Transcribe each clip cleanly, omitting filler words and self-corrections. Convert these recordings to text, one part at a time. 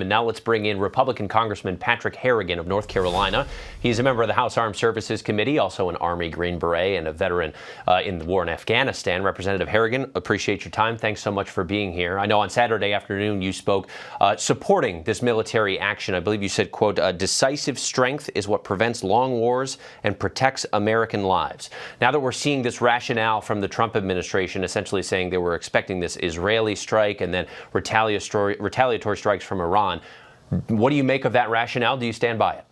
And now let's bring in Republican Congressman Patrick Harrigan of North Carolina. He's a member of the House Armed Services Committee, also an Army Green Beret and a veteran in the war in Afghanistan. Representative Harrigan, appreciate your time. Thanks so much for being here. I know on Saturday afternoon you spoke supporting this military action. I believe you said, quote, decisive strength is what prevents long wars and protects American lives. Now that we're seeing this rationale from the Trump administration essentially saying they were expecting this Israeli strike and then retaliatory strikes from Iran, what do you make of that rationale? Do you stand by it?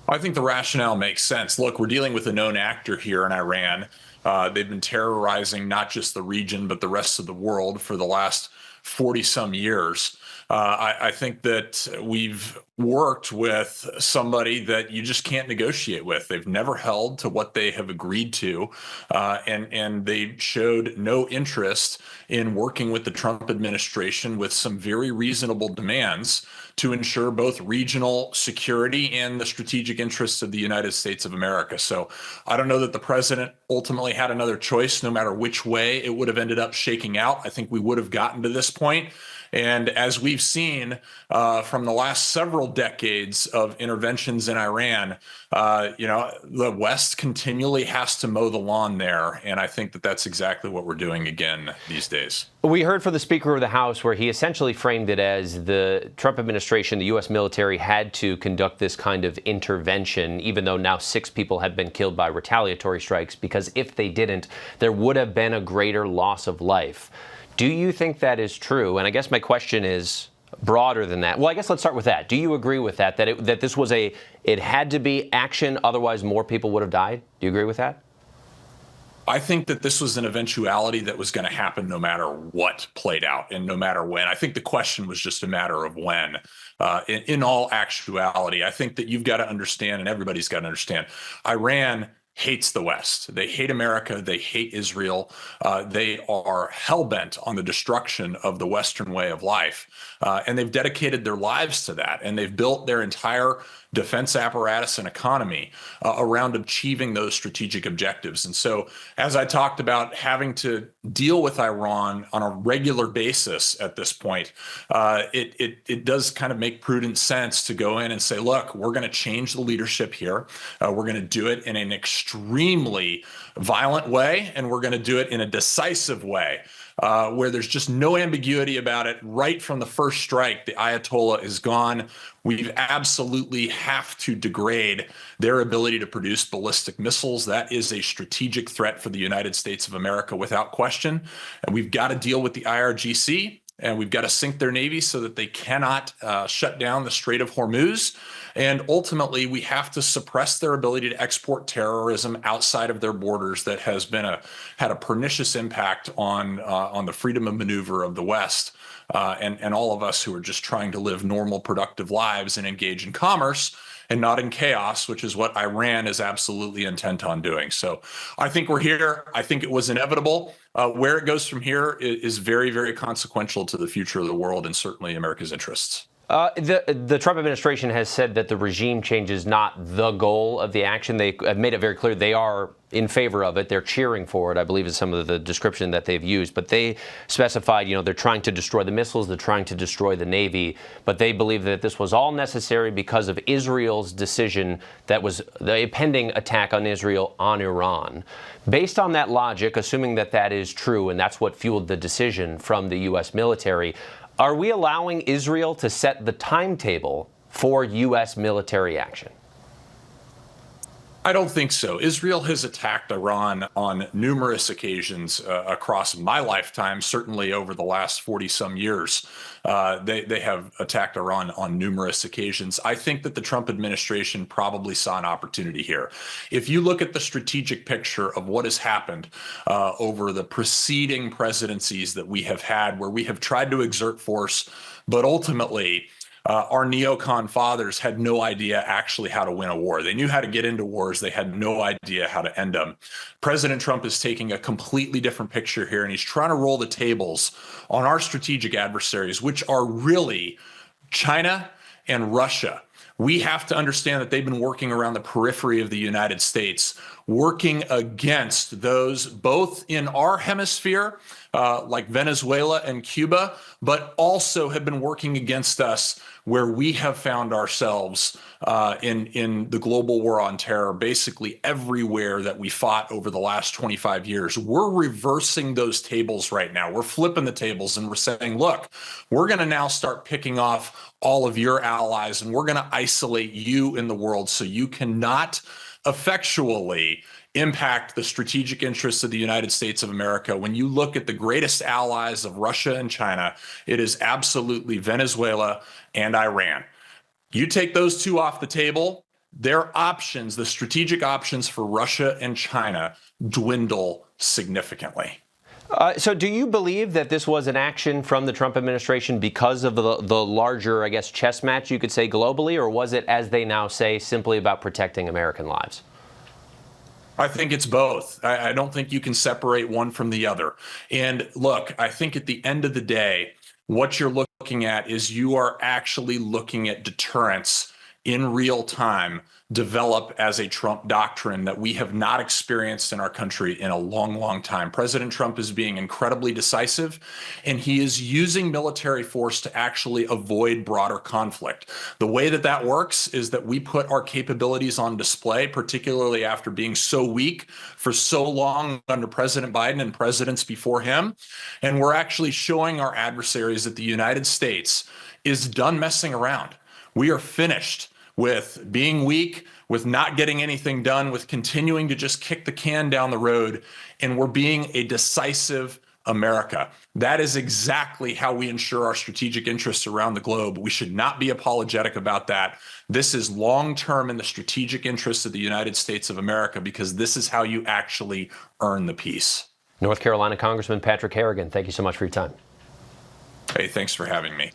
I think the rationale makes sense. Look, we're dealing with a known actor here in Iran. They've been terrorizing not just the region, but the rest of the world for the last 40-some years. I think that we've worked with somebody that you just can't negotiate with. They've never held to what they have agreed to, and they showed no interest in working with the Trump administration with some very reasonable demands to ensure both regional security and the strategic interests of the United States of America. So I don't know that the president ultimately had another choice, no matter which way it would have ended up shaking out. I think we would have gotten to this point. And as we've seen from the last several decades of interventions in Iran, the West continually has to mow the lawn there. And I think that that's exactly what we're doing again these days. We heard from the Speaker of the House where he essentially framed it as the Trump administration, the U.S. military had to conduct this kind of intervention, even though now 6 people have been killed by retaliatory strikes, because if they didn't, there would have been a greater loss of life. Do you think that is true? And I guess my question is broader than that. Well, I guess let's start with that. Do you agree with that, that this was it had to be action, otherwise more people would have died? Do you agree with that? I think that this was an eventuality that was going to happen no matter what played out and no matter when. I think the question was just a matter of when. In all actuality, I think that you've got to understand, and everybody's got to understand, Iran hates the West. They hate America. They hate Israel. They are hell-bent on the destruction of the Western way of life. And they've dedicated their lives to that. And they've built their entire defense apparatus and economy around achieving those strategic objectives. And so, as I talked about having to deal with Iran on a regular basis at this point, it does kind of make prudent sense to go in and say, look, we're going to change the leadership here. We're going to do it in an extremely violent way, and we're going to do it in a decisive way. Where there's just no ambiguity about it. Right from the first strike, the Ayatollah is gone. We absolutely have to degrade their ability to produce ballistic missiles. That is a strategic threat for the United States of America without question. And we've got to deal with the IRGC, and we've got to sink their navy so that they cannot shut down the Strait of Hormuz. And ultimately, we have to suppress their ability to export terrorism outside of their borders that has been had a pernicious impact on the freedom of maneuver of the West and all of us who are just trying to live normal, productive lives and engage in commerce and not in chaos, which is what Iran is absolutely intent on doing. So I think we're here. I think it was inevitable. Where it goes from here is very, very consequential to the future of the world and certainly America's interests. The Trump administration has said that the regime change is not the goal of the action. They have made it very clear they are in favor of it. They're cheering for it, I believe is some of the description that they've used. But they specified, they're trying to destroy the missiles, they're trying to destroy the Navy. But they believe that this was all necessary because of Israel's decision that was the pending attack on Israel on Iran. Based on that logic, assuming that that is true and that's what fueled the decision from the U.S. military, are we allowing Israel to set the timetable for U.S. military action? I don't think so. Israel has attacked Iran on numerous occasions across my lifetime, certainly over the last 40-some years. They have attacked Iran on numerous occasions. I think that the Trump administration probably saw an opportunity here. If you look at the strategic picture of what has happened over the preceding presidencies that we have had, where we have tried to exert force, but ultimately our neocon fathers had no idea actually how to win a war. They knew how to get into wars. They had no idea how to end them. President Trump is taking a completely different picture here, and he's trying to roll the tables on our strategic adversaries, which are really China and Russia. we have to understand that they've been working around the periphery of the United States, working against those both in our hemisphere, like Venezuela and Cuba, but also have been working against us where we have found ourselves in the global war on terror, basically everywhere that we fought over the last 25 years. We're reversing those tables right now. We're flipping the tables and we're saying, look, we're going to now start picking off all of your allies and we're going to isolate you in the world so you cannot effectually impact the strategic interests of the United States of America. When you look at the greatest allies of Russia and China, it is absolutely Venezuela and Iran. You take those two off the table, their options, the strategic options for Russia and China, dwindle significantly. So do you believe that this was an action from the Trump administration because of the larger, I guess, chess match, you could say, globally, or was it, as they now say, simply about protecting American lives? I think it's both. I don't think you can separate one from the other. And look, I think at the end of the day, what you're looking at is you are actually looking at deterrence in real time develop as a Trump doctrine that we have not experienced in our country in a long, long time. President Trump is being incredibly decisive, and he is using military force to actually avoid broader conflict. The way that that works is that we put our capabilities on display, particularly after being so weak for so long under President Biden and presidents before him. And we're actually showing our adversaries that the United States is done messing around. We are finished with being weak, with not getting anything done, with continuing to just kick the can down the road, and we're being a decisive America. That is exactly how we ensure our strategic interests around the globe. We should not be apologetic about that. This is long-term in the strategic interests of the United States of America because this is how you actually earn the peace. North Carolina Congressman Patrick Harrigan, thank you so much for your time. Hey, thanks for having me.